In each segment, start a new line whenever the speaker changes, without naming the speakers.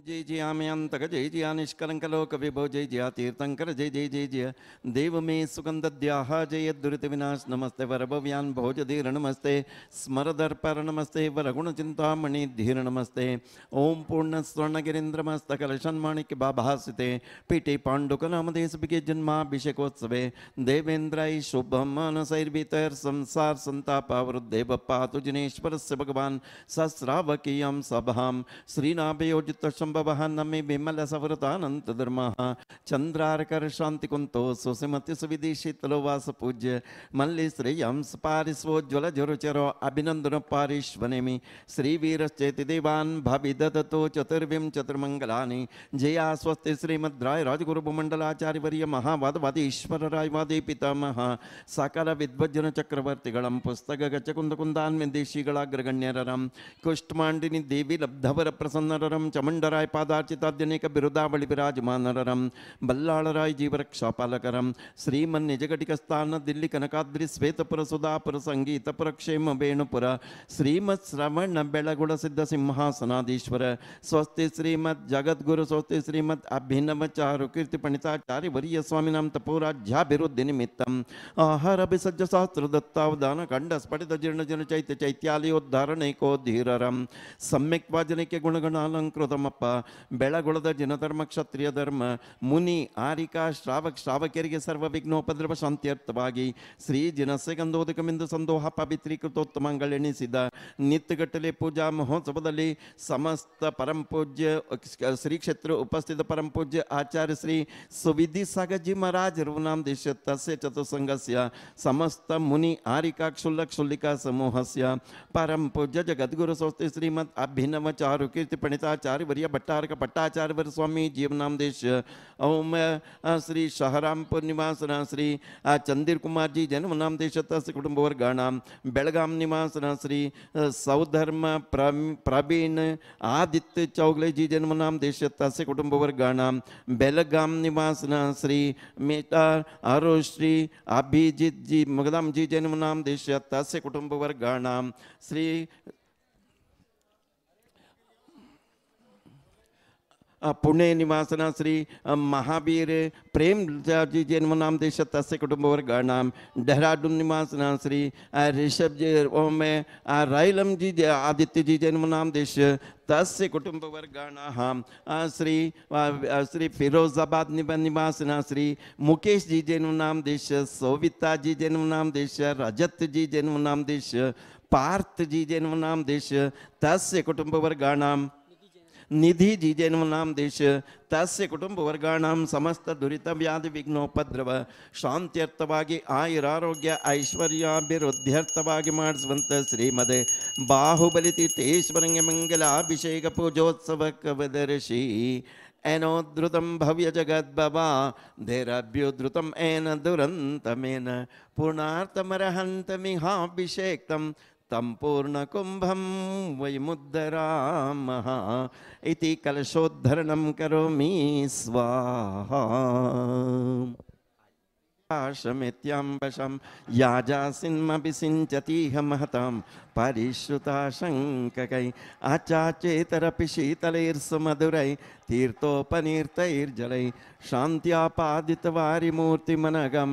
जय जयाम्यंतक जय जया निष्कलंकलोक विभो जय जया तीर्थंकर जय जय जय जय देव में सुगंधद्याः जय दुरित विनाश नमस्ते वरभव्यान भोजधीर नमस्ते स्मरदर्पर नमस्ते वरगुण चिंतामणि धीर नमस्ते ओम पूर्ण स्वर्णगिरीन्द्रमस्तक लशन्माणिक्य बाभासिते पीठे पांडुक नामदेश बिके जन्माभिषेकोत्सवे देवेन्द्राय शुभम मनसैर्वितर संसार संतापावरुद्देव पातु जिनेश्वर से भगवान सहस्रावकीयं सभाम श्रीनाभयोजित शंभवः नमे विमल सवरतानंत धर्मः चंद्रारकर शांति कुंतो सुसिमति सुविधि शीतलो वास पूज्य मल्ली श्रेयं स्पारिस्वोज्वल जरुचरो अभिनंदन पारिश्वनेमि श्रीवीरश्चेति देवान् भावि ददतो चतुर्विं चतुर्मंगलानि जया स्वस्ति श्रीमद्राय राजगुरु मंडलाचार्य वर्य महावादवादी ईश्वर रायवादी पितामह सकल विद्वज्जन चक्रवर्तिगळं पुस्तक गचकुंद कुंदान्मेदेशिगळाग्रगण्यररं कुष्ठमांडिनी देवी लब्धवर प्रसन्नररं चमुंडराय पादार्चिताद्यनेक बिरुदावळि विराजमानररं बल्लाळराय जीवरक्षापालकरं श्रीमन् निजघटिकस्थान दिल्ली कनकाद्रि श्वेतपुर सुधापुर संगीतपुर क्षेम वेणुपुर श्रीमत् श्रवण बेळगुळ सिद्ध सिंहासनाधीश्वर स्वस्ति श्रीमद् जगद्गुरु स्वस्ति श्रीमद् अभिनव चारु कीर्ति पंडिताचार्य वर्य स्वामिनां तपोराज्याभिवृद्धि निमित्तम् आहार अभिसज्ज शास्त्र दत्तावधान खंड स्फटित जीर्ण जन चैत्य चैत्यालयोद्धारणैको धीररं सम्यक वाजनैक्य गुणगणालंकृतमप्प बेळगुळद जनधर्म क्षत्रिय धर्म मुनि आरिका श्रावक श्रावकियರಿಗೆ सर्व ವಿಘ್ನೋಪದ್ರವ ಶಾಂತ್ಯರ್ಥವಾಗಿ ಶ್ರೀ ಜನಸ್ಸೆ ಗಂಧೋದಕಮಿಂದು ಸಂದೋಹ ಪವಿತ್ರೀಕೃತೋತ್ತಮಗಳೆನಿಸಿದ ನಿತ್ಯಗಟ್ಟಲೆ ಪೂಜಾ ಮಹೋತ್ಸವದಲ್ಲಿ ಸಮಸ್ತ ಪರಂ ಪೂಜ್ಯ ಶ್ರೀ ಕ್ಷೇತ್ರ ಉಪಸ್ಥಿತ ಪರಂ ಪೂಜ್ಯ ಆಚಾರ್ಯ ಶ್ರೀ ಸುವಿಧಿ ಸಾಗಜಿ ಮಹಾರಾಜ್ ರೂನಾಂ ದೇಶ ತಸ್ಯ ಚತುಸಂಗಸ್ಯ ಸಮಸ್ತ ಮುನಿ ಆರಿಕಾ ಕ್ಷುಲ್ಲಕ ಕ್ಷುಲ್ಲಿಕಾ ಸಮೂಹಸ್ಯ ಪರಂ ಪೂಜ್ಯ ಜಗದ್ಗುರು ಸ್ವಸ್ತಿ ಶ್ರೀಮದ್ अभिनव चारु कीर्ति पंडिताचार्य वर्य भट्टारक भट्टाचार्य वर स्वामी जीवनाम देश ओम श्री शहरामपुर निवासना श्री चंदीर कुमार जी जन्म नाम देश तस्य कुटुंब वर्गाणाम बेळगाम निवासना श्री सौधर्म प्रवीण आदित्य चौगले जी जन्म नाम देश तस्य कुटुंब वर्गाणाम बेळगाम निवासना श्री मेटा आरोश्री अभिजित जी मगदाम जी जन्म नाम देश तस्य कुटुंब वर्गाणाम श्री पुणे निवासना श्री महावीर प्रेम जी जन्म नाम देश तस्य कुटुंब वर्गाणाम देहरादून निवासना श्री ऋषभ जी ओम रायलम जी आदित्य जी जन्म नाम देश तस्य कुटुंब वर्गाणाः श्री श्री फिरोजाबाद निवासना श्री मुकेश जी जन्म नाम देश सोविता जी जन्म नाम देश रजत जी जन्म नाम देश पार्थ जी जन्म नाम देश तस्य कुटुंब वर्गाणाम निधि जी जन्म नाम देश तस्य कुटुंब वर्गाणां समस्त दुरित व्याधि विघ्नोपद्रव शांत्यर्थವಾಗಿ ಆಯುರಾರೋಗ್ಯ ಐಶ್ವರ್ಯಾಭಿವೃದ್ಧ್ಯರ್ಥವಾಗಿ ಮಾಡಿಸುವಂತ ಶ್ರೀಮದೆ ಬಾಹುಬಲಿ ತೀರ್ಥೇಶ್ವರಂಗೆ ಮಂಗಲಾಭಿಷೇಕ ಪೂಜೋತ್ಸವ ಕವದರ್ಶಿ ಏನೋದ್ರುತಂ ಭವ್ಯ ಜಗದ್ಭವಾ ಧೈರ್ಯಭ್ಯುದ್ರುತಂ ಏನ ದುರಂತಮೇನ ಪೂರ್ಣಾರ್ಥಮರ್ಹಂತಮಿಹಾಭಿಷೇಕ್ತಂ तम पूर्ण कुंभम वयमुद्धरामः इति कलशोद्धरणं करोमि स्वाहा आशमित्याम्बशं याजासिन्मभिषिञ्चतीह महतां परिश्रुताशङ्ककै आचाचेतरपि शीतलैर्सुमधुरै तीर्थोपनीर्तैर्जलै शान्त्यापादितवारिमूर्तिमनघं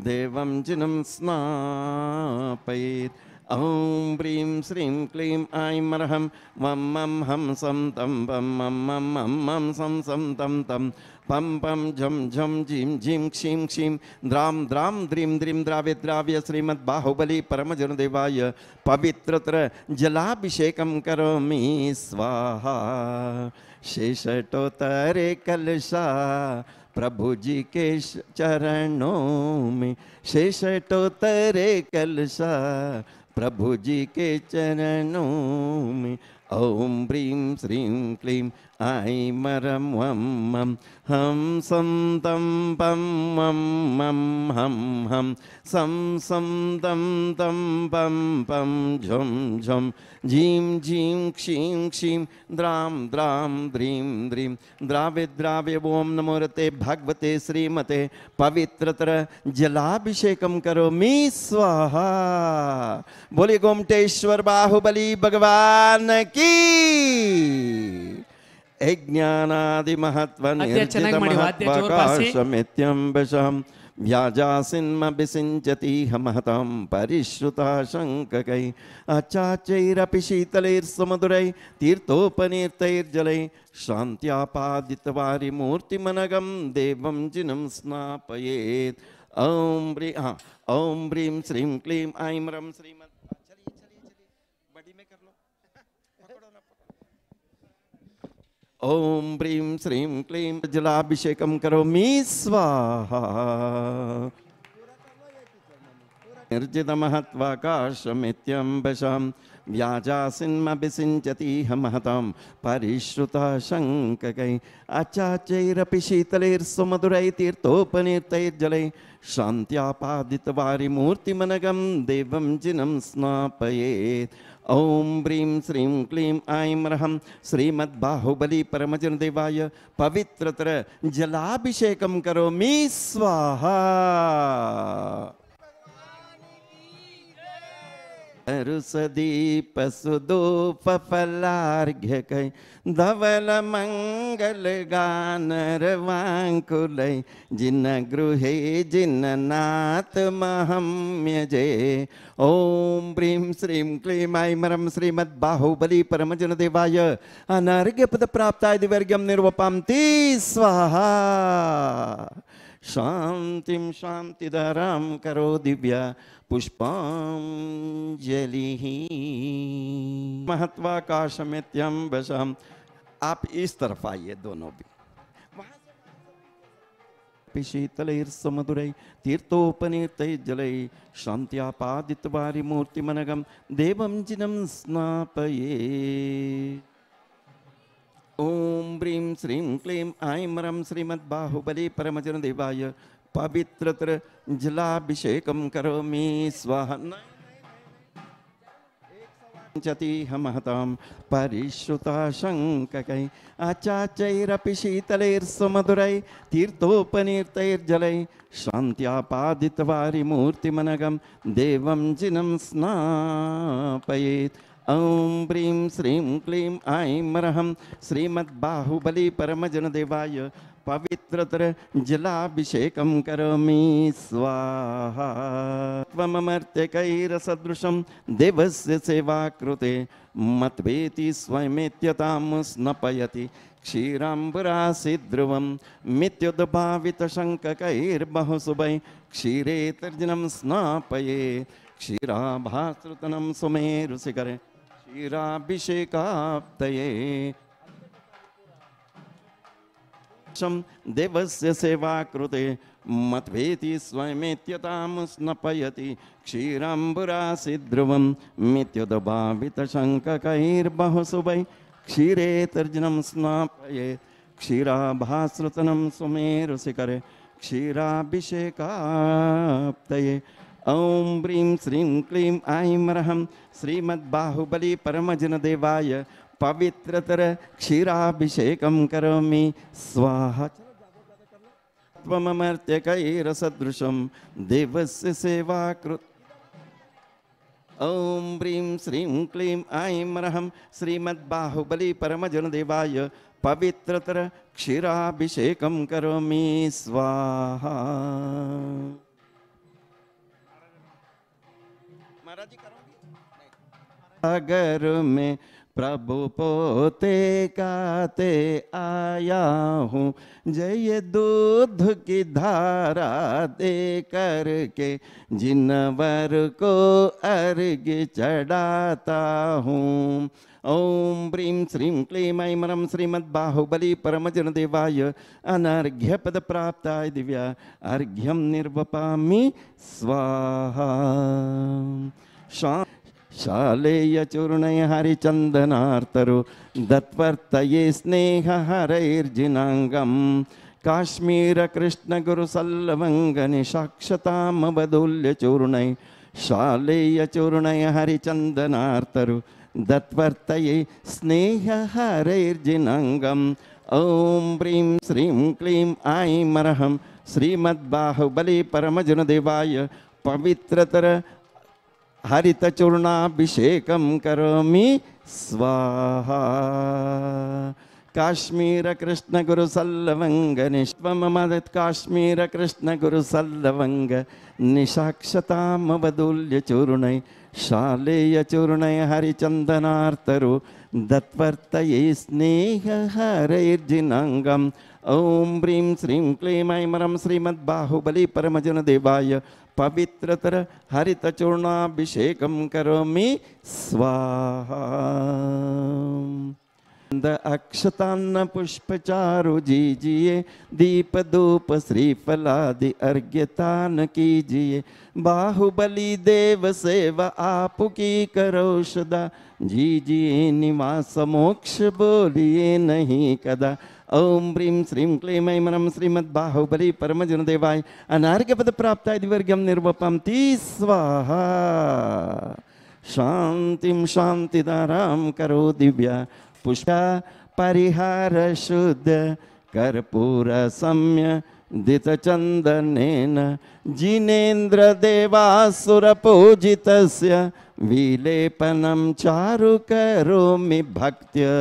देवं जिनं स्नापयेत् ओम ब्रीं श्रीं क्लीं ऐं मरहं वं मं हं सं तं पं मं मं मं मं सं सं तं तं पं पं झं झं जीं जीं क्षीं क्षीं द्रां द्रां द्रीं द्रीं द्राव्य द्राव्य श्रीमद्बाहुबली परमजनदेवाय पवित्रतर जलाभिषेकं करोमि स्वाहा शेषटोत्तरे कलशा प्रभु जी के चरणों में शेषटोत्तरे कलशा प्रभु जी के चरणों में ओम ब्रीं श्रीं क्लीं ऐं मरं वं मं हं सं तं पं मं मं हं हं सं सं तं तं पं पं झं झं जीं जीं क्षीं क्षीं द्रां द्रां द्रीं द्रीं द्राव्य द्राव्य ओम नमोरते भगवते श्रीमते पवित्रतर जलाभिषेकं करोमि स्वाहा। बोले गोमटेश्वर बाहुबली भगवान की। यज्ञानादिमहत्त्वनिर्जितमहत्त्वाकाशमित्यम्बशं व्याजासिन्मभिषिञ्चतीह महतां परिश्रुता शङ्ककै अचाचैरपि शीतलैर्सुमधुरै तीर्थोपनीर्तैर्जलै शान्त्यापादितवारिमूर्तिमनगं देवं जिनं स्नापयेत्। ॐ ह्रीं श्रीं क्लीं ऐं रं श्रीमद् ॐ ह्रीं श्रीं क्लीं जलाभिषेकं करोमि स्वाहा। निर्जितमहत्त्वाकाशमित्यम्बशं व्याजासिन्मभिषिञ्चतीह महतां परिश्रुता शङ्ककै अचाचैरपि शीतलैर्सुमधुरै तीर्थोपनीर्तैर्जलै शान्त्यापादितवारिमूर्तिमनगं देवं जिनं स्नापयेत्। ॐ ह्रीं श्रीं क्लीं ऐं रं श्रीमद्बाहुबली परमजनदेवाय पवित्रतर जलाभिषेकं करोमि स्वाहा। रुसदीपसुदोपफलार्घ्यकै धवलमङ्गलगानरवाङ्कुलै जिन गृहे जिननाथ महम्यजे। ॐ ह्रीं श्रीं क्लीं ऐं रं श्रीमद्बाहुबली परमजनदेवाय अनर्घ्यपदप्राप्ताय दिवर्ग्यं निर्वपान्ति स्वाहा। शान्तिं शान्तिधरां करो दिव्या पुष्पांजलि। महत्वाकाशमित्यम्बशं। आप इस तरफ आइए दोनों भी। शीतलैर्सुमधुरै तीर्थोपनीर्तैर्जलै शान्त्यापादितवारिमूर्तिमनगं देवं जिनं स्नापयेत्। ॐ ह्रीं श्रीं क्लीं ऐं रं श्रीमद्बाहुबली परमजनदेवाय पवित्रतर जलाभिषेकं करोमि स्वाहा। चतीह महतां परिश्रुता शङ्ककै अचाचैरपि शीतलैर्सुमधुरै तीर्थोपनीर्तैर्जलै शान्त्यापादितवारिमूर्तिमनगं देवं जिनं स्नापयेत्। ॐ ह्रीं श्रीं क्लीं ऐं रं श्रीमद्बाहुबली परमजनदेवाय पवित्रतर जलाभिषेकं करोमि स्वाहा। त्वममर्त्यकैरसदृशं देवस्य सेवाकृते मत्वेति स्वयमेत्यतां स्नपयति क्षीराम्बरासिध्रुवं मित्युद्भावितशङ्ककैर्बहुशुभै क्षीरे तर्जनं स्नापये क्षीराभासृतनं सुमेरुशिखरे क्षीराभिषेकाप्तये। देवस्य सेवाकृते मत्वेति स्वयमेत्यतां स्नपयति क्षीराम्बरासिध्रुवं मित्युद्भावितशङ्ककैर्बहुशुभै क्षीरे तर्जनं स्नापये क्षीराभासृतनं सुमेरुशिखरे क्षीराभिषेकाप्तये। ॐ ह्रीं श्रीं क्लीं ऐं रं श्रीमद्बाहुबली परमजनदेवाय पवित्रतर क्षीराभिषेकं करोमि स्वाहा। त्वममर्त्यकैरसदृशं देवस्य सेवाकृत। ॐ ह्रीं श्रीं क्लीं ऐं रं श्रीमद्बाहुबली परमजनदेवाय पवित्रतर क्षीराभिषेकं करोमि स्वाहा। अगर मैं प्रभु पोते काते आया हूँ जय दूध की धारा दे करके जिनवर को अर्घ चढ़ाता हूँ। ॐ ह्रीं श्रीं क्लीं ऐं रं श्रीमद्बाहुबली परमजनदेवाय अनर्घ्यपदप्राप्ताय दिव्या अर्घ्यं निर्वपामि स्वाहा। शालेयचूर्णय हरिचन्दनार्तरो दत्वर्तये स्नेहहरैर्जिनाङ्गं काश्मीरकृष्णगुरुसल्लवङ्गनिशाक्षतामवदुल्यचूर्णै शालेयचूर्णय हरिचन्दनार्तरो दत्वर्तये स्नेहहरैर्जिनाङ्गं। ॐ ह्रीं श्रीं क्लीं ऐं रं श्रीमद्बाहुबली परमजनदेवाय पवित्रतर हरितचूर्णाभिषेकं करोमि स्वाहा। काश्मीर कृष्ण गुरु सल्लवंग निष्पममदत् काश्मीर कृष्ण गुरु सल्लवंग निशाक्षतामवदुल्य चूर्णय शालेय चूर्णय हरिचंदनार्तरु दत्वर्तये स्नेह हरैर्जिनांगम ओम ब्रीं श्रीं क्लीं ऐं श्रीमद्बाहुबली परमजन देवाय पवित्रतर हरितचूर्णाभिषेकं करोमि स्वाहा। अक्षतान्न पुष्पचारु जीजिए दीप धूप श्रीफलादि अर्घ्यतान कीजिए बाहुबली देव सेवा आपकी करो सदा जीजिए निवास मोक्ष बोलिए नहीं कदा। ओम ब्रीं श्रीं क्लीं ऐं श्रीमद्बाहुबली परमजन देवाय अनार्घ्य पद प्राप्ताय दिवर्ग्यम निर्वपम ती स्वाहा। शांतिम शांतिदाराम करो दिव्या पुष्पा परिहार शुद्ध कर्पूर सम्य दित चंदनेन जिनेन्द्र देवासुर पूजितस्य विलेपनं चारु करोमि भक्त्या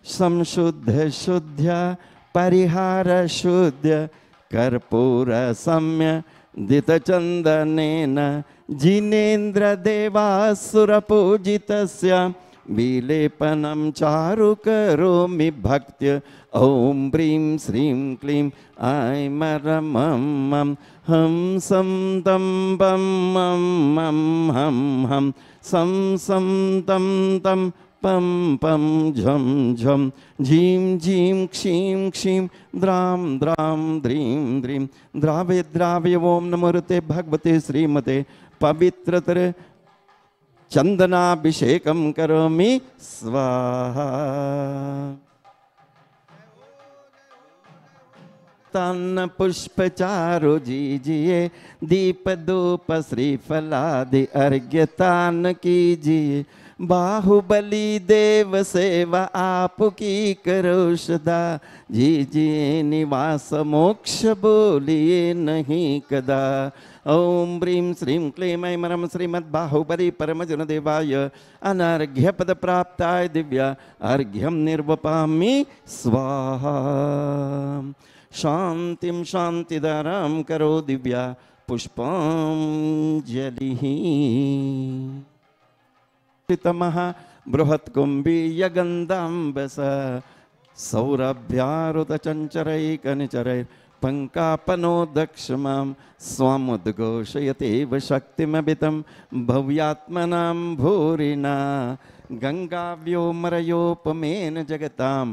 संशुद्ध शुद्ध्या परिहार शुद्ध कर्पूर सम्य दित चंदनेन जिनेन्द्र देवासुर पूजितस्य विलेपनं चारु करोमि भक्त्या ओम ब्रीं श्रीं क्लीं ऐं मं हम सं तं पं मं हम हम सं तं तं पं पं झं झं झीं झीं क्षीं क्षीं द्रां द्रां द्रीं द्रीं द्रावे द्रावे ओम नमोते भगवते श्रीमते पवित्रतर चंदनाभिषेकं करोमि स्वाहा। तन्न पुष्पचारु जीजिए दीप धूप श्रीफलादि अर्घ्यतान कीजिए बाहुबली देव सेवा आपकी करो सदा जीजिए निवास मोक्ष बोलिए नहीं कदा। ओम ब्रीं श्रीं क्लीं ऐं श्रीमद्बाहुबली परमजन देवाय अनर्घ्य पद प्राप्ताय दिव्या अर्घ्यम निर्वपामि स्वाहा। शांतिम शांतिदाराम करो दिव्या पुष्पांजलिः। पितमः बृहत्कुंभीय गंधांबस सौरभ्यारुत चंचरैकनिचरैः पंकापनो दक्षमां स्वामुद्घोषयतेव शक्तिमभितं भव्यात्मनां भूरिना गंगाव्योमरयोपमेन जगतां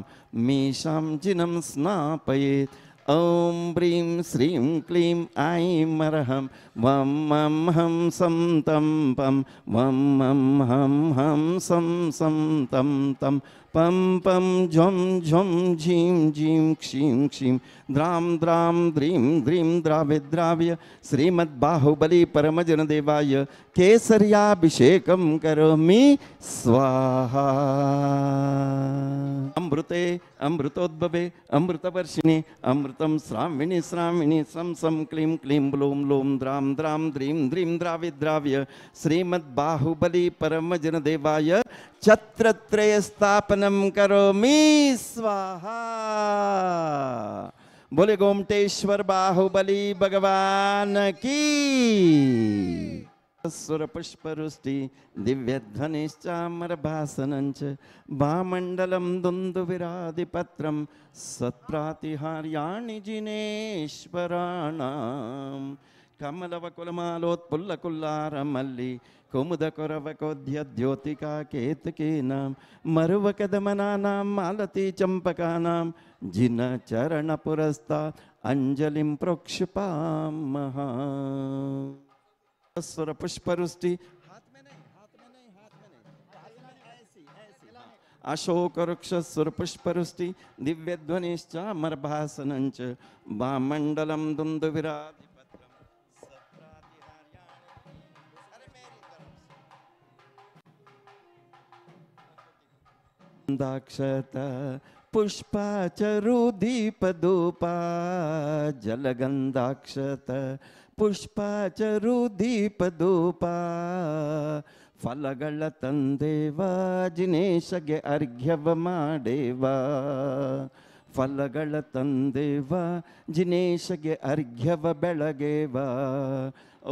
मीशां जिनं स्नापयेत्। ओम ब्रीं श्रीं क्लीं ऐं मरहं वं मं हं सं तं पं वं मं हं हं सं तं तं पं पं झं झं झीं झीं क्षीं क्षीं द्रां द्रां द्रीं द्रीं द्रावे द्राव्य श्रीमद्बाहुबली परमजन देवाय केसर्याभिषेकं करोमि स्वाहा। अमृते अमृतोद्भवे अमृतवर्षिणि अमृतं श्राविणि श्राविणि सं सं क्लीं क्लीं ब्लूं ब्लूं द्रां द्रां द्रीं द्रीं द्रावे द्राव्य श्रीमद्बाहुबली परमजन देवाय छत्रत्रय स्थापनं करोमि स्वाहा। बोले गोमटेश्वर बाहुबली भगवान की। सुर पुष्परुष्टि दिव्यध्वनिश्चामरभासनञ्च भामण्डलं दुन्दुभिरादिपत्रं सत्प्रातिहार्याणि जिनेश्वराणां कमलवकुलमालोत्पुल्लकुल्लारमल्लि कुमुदकुरवकोद्यद्योतिका केतकीनां मरुवकदमनानां मालती चम्पकानां जिनचरणपुरस्तात् अञ्जलिं प्रोक्षपामः। सुर पुष्परुष्टि हाथ में नहीं ऐसी अशोक वृक्ष सुर पुष्परुष्टि दिव्य ध्वनिश्चामरभासनञ्च वामण्डलं दुन्दुभिरादिपत्रं दाक्षत पुष्पाचरुदीपधूपा जलगन्धाक्षत पुष्पाचरुदीपधूपा ಫಲಗಳ ತಂದೇವ ಜಿನೇಶಗೆ ಅರ್ಘ್ಯವ ಮಾಡೇವ ಫಲಗಳ ತಂದೇವ ಜಿನೇಶಗೆ ಅರ್ಘ್ಯವ ಬೆಳಗೇವ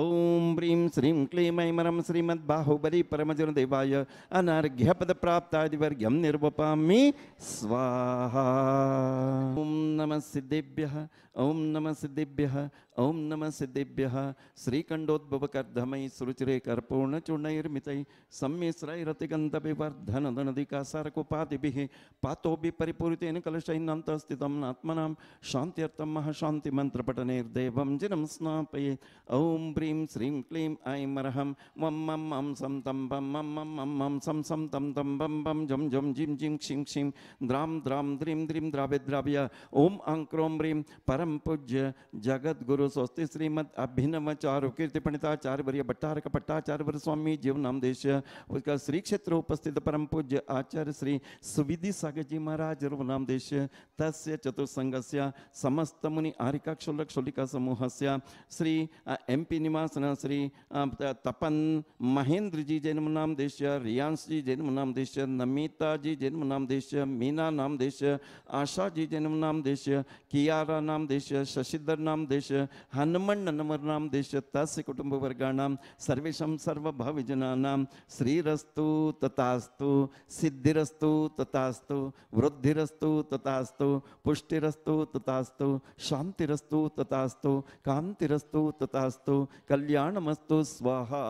ಓಂ ಹ್ರೀಂ ಶ್ರೀಂ ಕ್ಲೀಂ ಐಮರಂ ಶ್ರೀಮದ್ ಬಾಹುಬಲಿ ಪರಮಜನ ದೇವಾಯ ಅನರ್ಘ್ಯಪದ ಪ್ರಾಪ್ತಾದಿವರ್ಗ್ಯಂ ನಿರ್ವಪಾಮಿ ಸ್ವಾಹ ಓಂ ನಮಃ ಸಿದ್ಧೇಭ್ಯಃ ಓಂ ನಮಃ ಸಿದ್ಧೇಭ್ಯಃ ಓಂ ನಮಃ ಸಿದ್ಧೇಭ್ಯಃ ಶ್ರೀಕಂಠೋದ್ಭವಕರ್ಧಮೈ ಸುರುಚಿರೇ ಕರ್ಪೂರ್ಣಚೂರ್ಣೈರ್ಮಿತೈ ಸಮ್ಮಿಶ್ರೈರತಿಗಂಧವಿವರ್ಧನದನದಿಕಾಸಾರಕೋಪಾದಿಭಿಃ ಪಾತೋಭಿ ಪರಿಪೂರಿತೇನ ಕಲಶೈನಾಂತಸ್ಥಿತಂ ಆತ್ಮನಾಂ ಶಾಂತ್ಯರ್ಥಂ ಮಹಾಶಾಂತಿಮಂತ್ರಪಠನೇರ್ದೇವಂ ಜಿನಂ ಸ್ನಾಪಯೇತ್ ಓಂ ಹ್ರೀಂ ಶ್ರೀಂ ಕ್ಲೀಂ ಐಂ ಅರ್ಹಂ ವಂ ಮಂ ಮಂ ಸಂ ತಂ ಬಂ ಮಂ ಮಂ ಮಂ ಮಂ ಸಂ ಸಂ ತಂ ತಂ ಬಂ ಬಂ ಜಂ ಜಂ ಜಿಂ ಜಿಂ ಕ್ಷಿಂ ಕ್ಷಿಂ ದ್ರಾಂ ದ್ರಾಂ ದ್ರೀಂ ದ್ರೀಂ ದ್ರಾವ್ಯ ದ್ರಾವ್ಯ ಓಂ ಅಂಕ್ರೋಂ ಹ್ರೀಂ ಪರಂ ಪೂಜ್ಯ ಜಗದ್ಗುರು ಸ್ವಸ್ತಿ ಶ್ರೀಮದ್ ಅಭಿನವ ಚಾರು ಕೀರ್ತಿ ಪಂಡಿತಾಚಾर्य वर्य भट्टारक भट्टाचार्य वर स्वामी जीवनाम देश उसका श्री क्षेत्र उपस्थित परम पूज्य आचार्य श्री सुविधि सागर जी महाराज नाम देश तस्य चतुर्संगस्य समस्त मुनि आरिका क्षुल्लक क्षुल्लिका समूहस्य श्री MP निवासन श्री तपन महेंद्र जी जन्म नाम देश रियांश जी जन्म नाम देश नमिता जी जन्म नाम देश मीना नाम देश आशा जी जन्म नाम देश कियारा नाम देश शशिधर नाम देश हनुमन नमर नाम देश तस्य कुटुंब वर्गाणां सर्वेषां सर्वभाविजनानां श्रीरस्तु तथास्तु सिद्धिरस्तु तथास्तु वृद्धिरस्तु तथास्तु पुष्टिरस्तु तथास्तु शांतिरस्तु तथास्तु कांतिरस्तु तथास्तु कल्याणमस्तु स्वाहा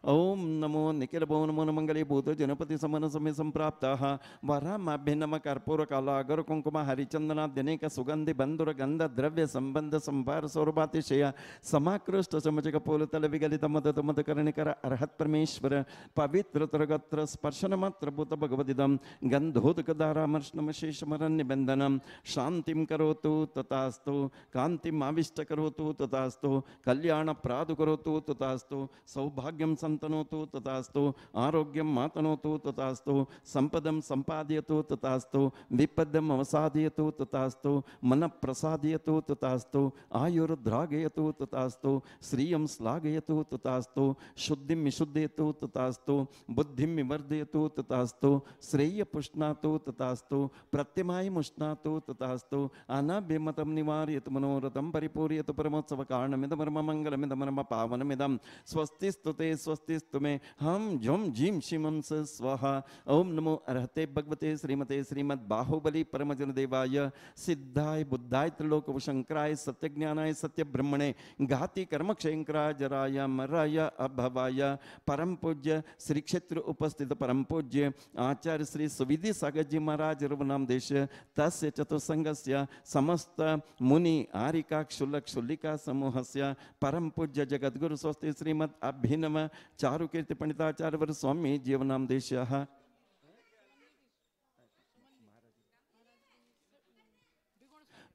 ओम नमो निखिल भुवन नमो मंगले भूत जनपति समन समय संप्राप्ताः वरामाभ्यनम कर्पूर कालागर कुंकुम हरिचंदनाद्यनेक सुगंधि बंधुर गंध द्रव्य संबंध संभार सौरभातिशय समाकृष्ट चमचक पोलतल विगलित मद मद करणिकर अर्हत परमेश्वर पवित्र तरगत्र स्पर्शन मात्र भूत भगवदिदं गंधोदक दारामर्शनम शेषमरन निबंधनम शांतिं करोतु तथास्तु कांतिम आविष्ट करोतु तथास्तु कल्याण प्रादु करोतु तथास्तु सौभाग्यं संतनोतु तथास्तु आरोग्यं मातनोतु तथास्तु संपदं संपादयतु तथास्तु विपदम अवसादयतु तथास्तु मन प्रसादयतु तथास्तु आयुर्द्रागयतु तथास्तु श्रियं श्लाघयतु तथास्तु शुद्धिं विशुद्धयतु तथास्तु बुद्धिं विवर्धयतु तथास्तु श्रेय पुष्णातु तथास्तु प्रत्यमायमुष्णातु तथास्तु अनाभिमतं निवारयतु मनोरथं परिपूरयतु परमोत्सव कारणमिदमर्म मंगलमिदमर्म पावनमिदं स्वस्तिस्तुते स्वस्तिस्तु मे हम झुम झीम शिमं स स्वाहा ओम नमो अर्हते भगवते श्रीमते श्रीमद् बाहुबली परमजन देवाय सिद्धाय बुद्धाय त्रिलोकशंकराय सत्यज्ञानाय सत्य ब्रह्मणे घाति कर्म क्षयंकराय जराय मराय अभवाय परम पूज्य श्री क्षेत्र उपस्थित परम पूज्य आचार्य श्री सुविधि सागर जी महाराज नाम देश तस्य चतुर्संगस्य समस्त मुनि आरिका क्षुल्लक क्षुल्लिका समूहस्य परम पूज्य जगद्गुरु स्वस्ति श्रीमद् अभिनव चारु कीर्ति पंडिताचार्य वर स्वामी जीवनाम देशः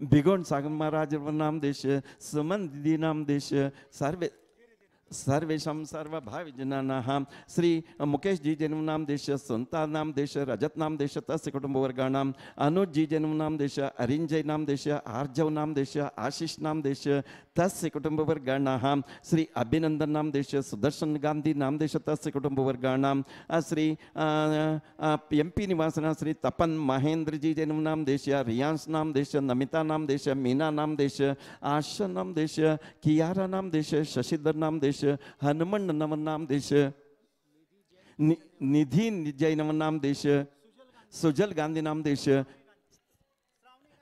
भिगोन सागर महाराज नाम देश सुमन दीदी नाम देश सर्वेशं सर्वभाविजनानां श्री मुकेश जी जन्म नाम देश सुनता नाम देश रजत नाम देश तस्य कुटुंब वर्गाणां अनुज जी जन्म नाम देश अरिंजय नाम देश आर्जव नाम देश आशीष नाम देश तस्य कुटुंब वर्गाणां श्री अभिनंदन नाम देश सुदर्शन गांधी नाम देश तस्य कुटुंब वर्गाणां श्री MP निवासन श्री तपन महेंद्र जी जन्म नाम देश रियांश नाम देश नमिता नाम देश मीना नाम देश आशा नाम देश कियारा नाम देश शशिधर नाम देश हनुमन नमन नाम देश निधि जैन नाम देश सुजल गांधी नाम देश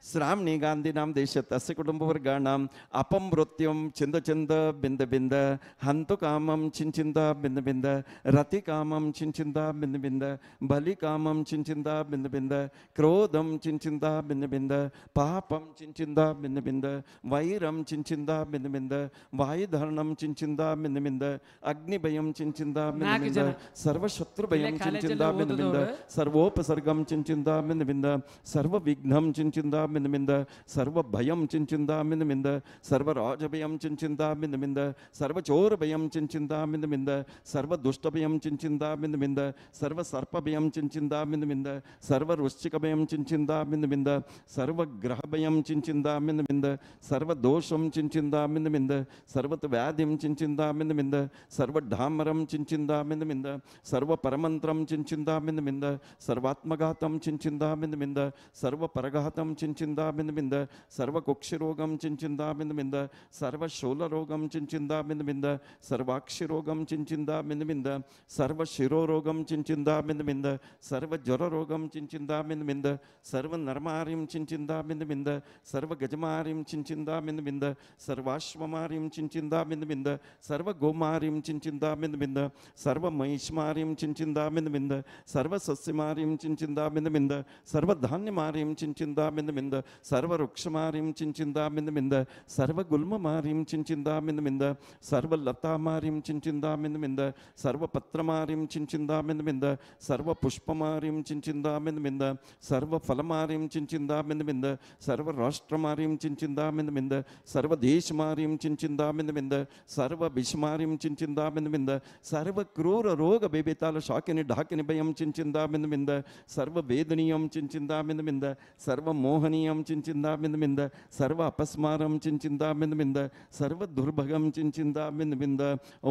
श्रावणी गांधी नाम देश तस्य कुटुंब वर्गाणां अपम मृत्युम चिंद चिंद बिंद बिंद हंतु कामम चिंचिंद बिंद बिंद रति कामम चिंचिंद बिंद बिंद बलि कामम चिंचिंद बिंद बिंद क्रोधम चिंचिंद बिंद बिंद पापम चिंचिंद बिंद बिंद वैरम चिंचिंद बिंद बिंद वायुधरणम चिंचिंद बिंद बिंद अग्निभयम चिंचिंद बिंद बिंद सर्वशत्रुभयम चिंचिंद बिंद बिंद सर्वोपसर्गम चिंचिंद बिंद बिंद सर्व विघ्नम चिंचिंद చించిందామింద సర్వభయం చించిందామింద సర్వరాజభయం చించిందామింద సర్వచోరభయం చించిందామింద సర్వదుష్టభయం చించిందామింద సర్వసర్పభయం చించిందామింద సర్వవృశ్చికభయం చించిందామింద సర్వగ్రహభయం చించిందామింద సర్వదోషం చించిందామింద సర్వవ్యాధిం చించిందామింద సర్వఢామరం చించిందామింద సర్వపరమంత్రం చించిందామింద సర్వాత్మఘాతం చించిందామింద సర్వపరఘాతం చించిందామింద సర్వకుక్షిరోగం చించిందామింద సర్వశూలరోగం చించిందామింద సర్వాక్షిరోగం చించిందామింద సర్వశిరోరోగం చించిందామింద సర్వజ్వరరోగం చించిందామింద సర్వనర్మారిం చించిందామింద సర్వగజమారిం చించిందామింద సర్వాశ్వమారిం చించిందామింద సర్వగోమారిం చించిందామింద సర్వమహిష్మారిం చించిందామింద సర్వసస్యమారిం చించిందామింద సర్వధాన్యమారిం చించిందామింద సర్వవృక్షమారిం చించిందామింద సర్వగుల్మమారిం చించిందామింద సర్వలతామారిం చించిందామింద సర్వపత్రమారిం చించిందామింద సర్వపుష్పమారిం చించిందామింద సర్వఫలమారిం చించిందామింద సర్వరాష్ట్రమారిం చించిందామింద సర్వదేశమారిం చించిందామింద సర్వవిషమారిం చించిందామింద సర్వక్రూర రోగ బేబేతాల షాకిని ఢాకిని భయం చించిందామింద సర్వవేదనీయం చించిందామింద సర్వమోహనీయం చించిందామింద సర్వ అపస్మారం చించిందామింద సర్వదుర్భగం చించిందామింద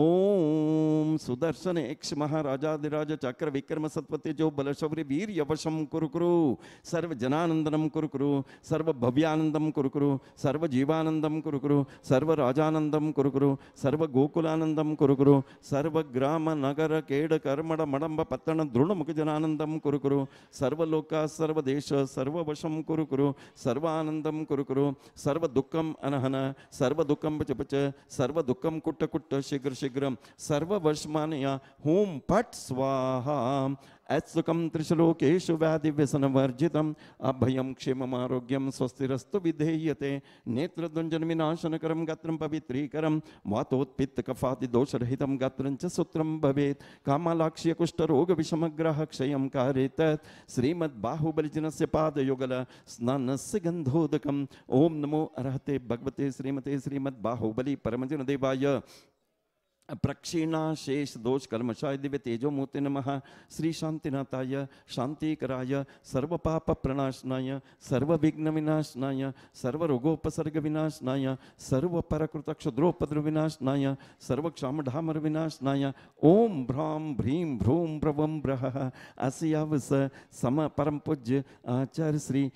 ఓం సుదర్శన యక్ష మహారాజాదిరాజ చక్ర విక్రమ సత్వతేజో బలశౌర్య వీర్ యవశం కురుకురు సర్వజనానందనం కురుకురు సర్వభవ్యానందం కురుకురు సర్వజీవానందం కురుకురు సర్వరాజానందం కురుకురు సర్వగోకులానందం కురుకురు సర్వగ్రామ నగర కేడ కర్మడ మడంబ పత్తణ దృఢముఖ జనానందం కురుకురు సర్వలోక సర్వదేశ సర్వవశం కురుకురు సర్వానందం కురుకురు సర్వదుఃఖం అనహన సర్వదుఃఖం పచపచ సర్వదుఃఖం కుట్ట కుట్ట శీఘ్ర శీఘ్రం సర్వవశమానయ హూం పట్ స్వాహా ऐत्सुखं त्रिशलोकेषु व्याधिव्यसनवर्जितम् अभयं क्षेममारोग्यं स्वस्तिरस्तु विधेयते नेत्रद्वन्द्वविनाशनकरं गात्रं पवित्रीकरं वातोत्पित्तकफादिदोषरहितं गात्रं च सूत्रं भवेत् कामालाक्ष्यकुष्ठरोगविषमग्रहक्षयं कारयेत् श्रीमद्बाहुबलिजनस्य पादयुगल स्नानस्य गन्धोदकम् ॐ नमो अर्हते भगवते श्रीमते श्रीमद्बाहुबली परमजनदेवाय प्रक्षीणा शेष दोष कलमशाय दिव्य तेजोमूर्ति नमः श्री शांतिनाथाय शांतिकराय सर्वपाप प्रणाशनाय सर्वविघ्न विनाशनाय सर्वरोगोपसर्ग विनाशनाय सर्वपरकृत क्षुद्रोपद्रव विनाशनाय सर्वक्षामढामर विनाशनाय ओम भ्रां भ्रीं भ्रूं भ्रवं ब्रह अस्यावस सम परम पूज्य आचार्य श्री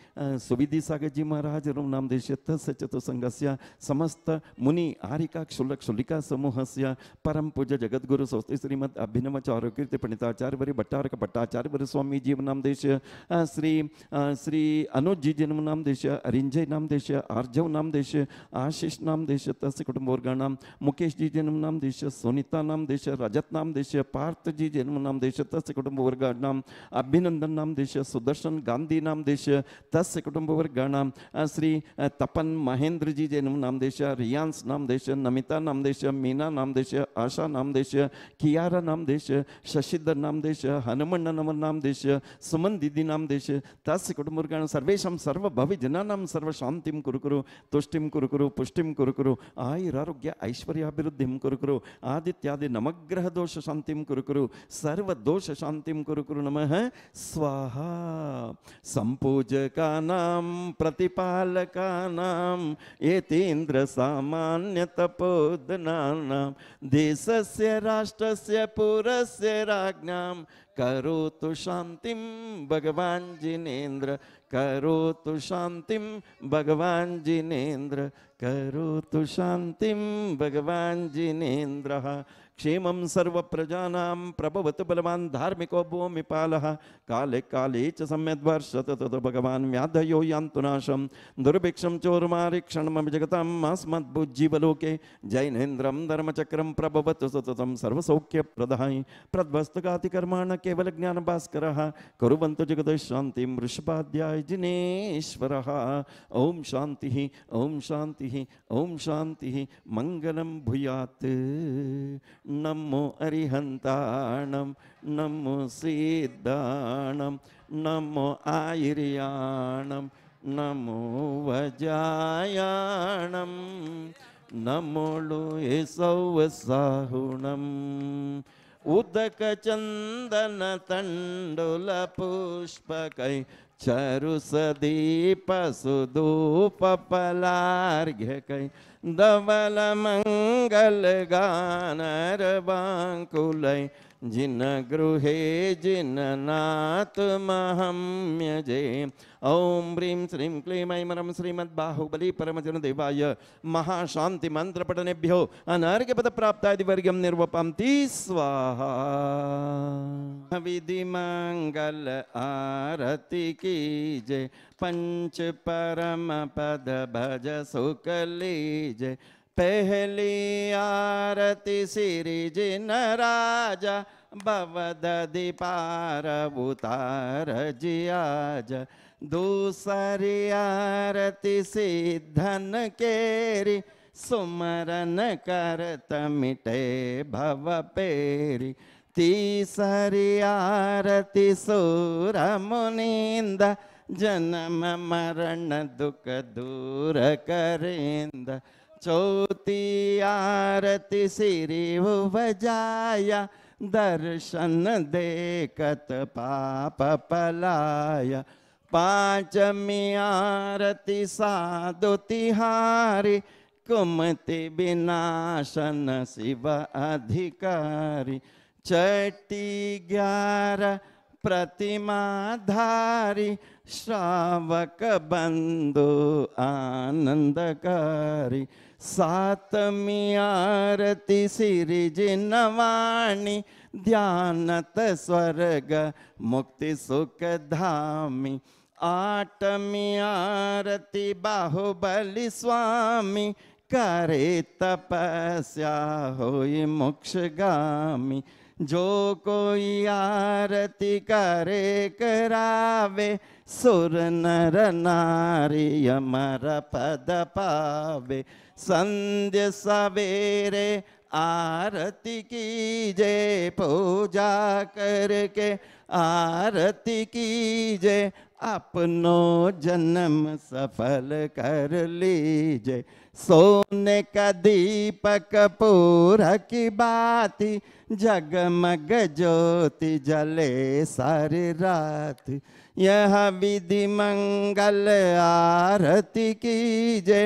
सुविधि सागर जी महाराज नाम देश चतुसंगस्य समस्त मुनि आरिका क्षुल्लक क्षुल्लिका समूहस्य परम पूज्य जगद्गुरु स्वस्ति श्रीमद अभिनवाचार्य कीर्ति पंडिताचार्य वरी भट्टारक भट्टाचार्य वरी स्वामी जीव नाम देश श्री श्री अनुज जी जन्म नाम देश अरिंजय नाम देश आर्जव नाम देश आशीष नाम देश तस्य कुटुंबवर्गाणाम मुकेश जी जन्म नाम देश सोनिता नाम देश रजत नाम देश पार्थ जी जन्म नाम देश तस्य कुटुंबवर्गाणाम अभिनंदन नाम देश सुदर्शन गांधी नाम देश तस्य कुटुंबवर्गाणाम श्री तपन महेंद्र जी जन्म नाम देश रियांस नाम देश नमिता नाम देश मीना नाम देश आशा नाम देश कियारा नाम देश शशिधर नाम देश हनुमन नमन नाम देश सुमन दीदी नाम देश तस्य कुटुंबवर्गाणां सर्वेषां सर्वभवि जनानां सर्वशान्तिं कुरुकुरु तुष्टिं कुरुकुरु पुष्टिं कुरुकुरु आयुरारोग्य ऐश्वर्याभिवृद्धिं कुरुकुरु आदित्यादि नवग्रह दोष शान्तिं कुरुकुरु सर्वदोष शान्तिं कुरुकुरु नमः स्वाहा संपूजकानां प्रतिपालकानां एतेन्द्र सामान्य तपोधनानां देशस्य राष्ट्रस्य पुरस्य राज्ञां करोतु शान्तिं भगवान् जिनेन्द्र करोतु शान्तिं भगवान् जिनेन्द्र करोतु शान्तिं भगवान् जिनेन्द्रः क्षेमं सर्वप्रजानां प्रभवतु बलवान् धार्मिको भूमिपालः काले काले च सम्यद्वर्षत ततो भगवान् व्याधयो यान्तु नाशं दुर्भिक्षं चोरमारीक्षणमपि जगताम् अस्मद्भुज्जीवलोके जैनेन्द्रं धर्मचक्रं प्रभवतु सततं सर्वसौख्यप्रदाय प्रद्वस्तगातिकर्माण केवलज्ञानभास्करः कुर्वन्तु जगदशान्तिं वृषभाध्याय जिनेश्वरः ॐ शान्तिः ॐ शान्तिः ॐ शान्तिः मङ्गलं भूयात् नमो अरिहन्ताणं नमो सिद्धाणं नमो आयुर्याणं नमो वजायाणं नमोळु सौवसाहुणम् उदकचन्दन तण्डुलपुष्पकै चरुसदीपसुधूपफलार्घ्यकै धवलमङ्गलगानरवाङ्कुलै जिनगृहे जिननाथमहम्यजे ॐ ह्रीं श्रीं क्लीं ऐं मरं श्रीमद्बाहुबली परमजनदेवाय महाशान्तिमन्त्रपठनेभ्यो अनर्घ्यपदप्राप्तादिवर्गं निर्वपन्ति स्वाहा विधिमङ्गल आरती की जय पंच परम पद भज सुख लीजय पहली आरती श्री जिन राजा भवदधि पार उतार जियाज दूसरी आरती सिद्धन केरी सुमरन करत मिटे भव पेरी तीसरी आरती सूर मुनिंद जन्म मरण दुख दूर करेंद चौथी आरती श्री उपजाया दर्शन देखत पाप पलाया पांचमी आरती साधु तिहारी कुमति विनाशन शिव अधिकारी छठी 11 प्रतिमा धारी श्रावक बंधु आनंदकारी सातमी आरती श्री जिनवाणी ध्यानत स्वर्ग मुक्ति सुख धामी आठमी आरती बाहुबली स्वामी करे तपस्या होई मोक्षगामी जो कोई आरती करे करावे सुर नर नारी अमर पद पावे संध्या सवेरे आरती कीजे पूजा करके आरती कीजे अपनो जन्म सफल कर लीजे सोने का दीपक पूरा की बाती जगमग ज्योति जले सारी रात यह विधि मंगल आरती कीजे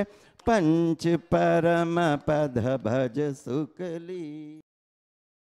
पंच परम पद भज सुख ली।